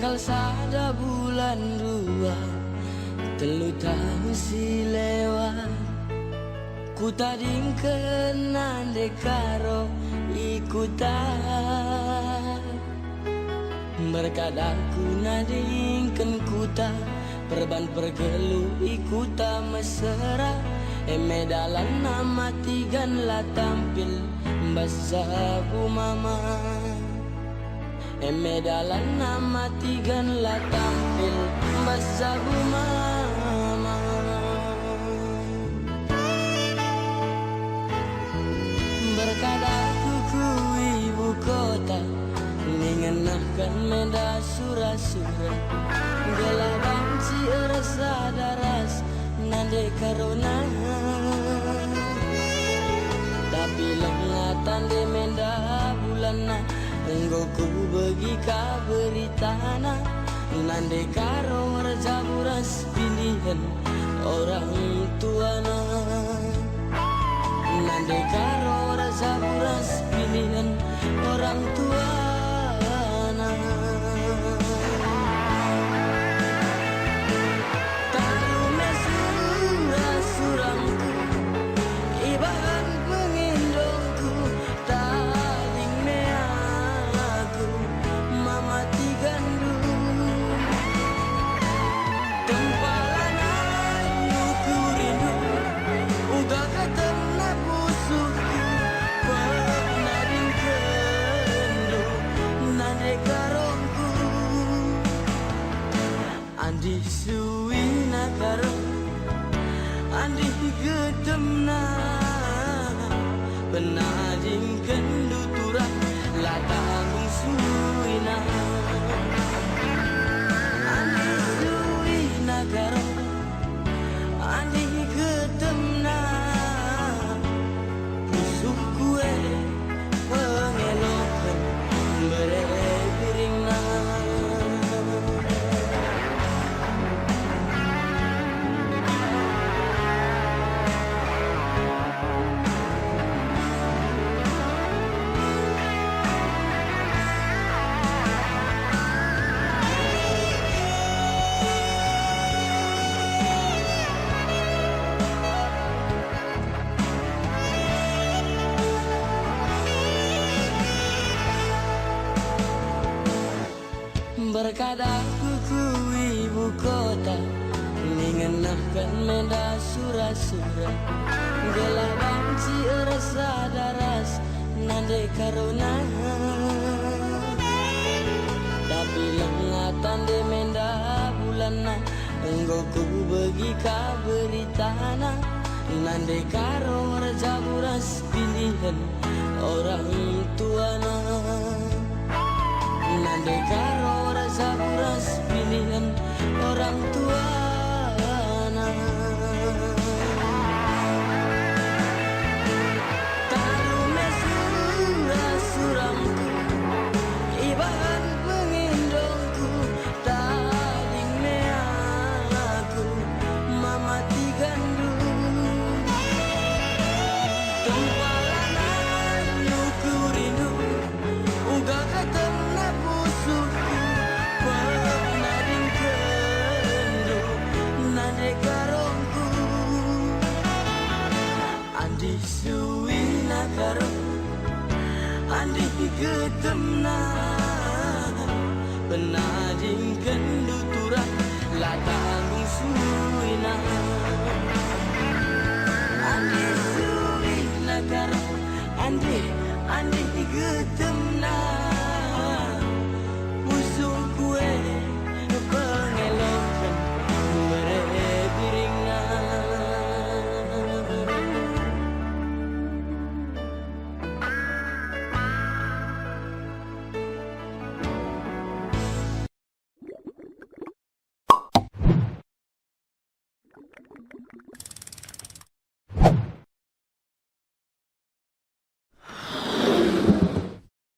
Padahal sada bulan dua, telu tahun si lewat. Ku tading kenan dekaro ikutan. Berkadang ku nadingken kuta, perban pergelu ikuta mesra. Medalan nama tigan la tampil basabu mama. Medalan nama tigan la tampil basabu mama. Berkadang ku ibu kota, ningenahkan menda sura-sura. Gelabang si rasa daras nande karona. Tapi lengatan de menda bulana, enggo ku bagi kaberitana. Nande karo rajaburas pilihan orang tuana. Nande karo rajaburas pilihan orang tuana. Tarume surang-surangku, ibahan pengindongku, taling meaku, mama tigandu. Tempalan ayu ku rindu, uga ketemu busukku, pernah dingkendu, nande karongku. Andi suwi nakarong, andi gedemna, penading kendu turang latang suwina. Andi suwi nakarong, andi gedemna, busuk kue pengelokan berepiringna. Berkadang ku ibu kota, ningenahkan menda sura-sura. Gelabang si rasa daras nande karona. Tapi lengatan de menda bulana, enggo ku bagi kaberitana. Nande karo rajaburas pilihan orang tuana. Nande karo rajaburas pilihan orang tuana. Tarume surang-surangku, ibahan pengindongku, taling meaku, mama tigandu. Tempalan ayu ku rindu, uga ketemu busukku, pernah dingkendu, nande karongku. Andi suwi nakarong, andi gedemna, penading kendu turang latang suwina. Andi suwi nakarong, andi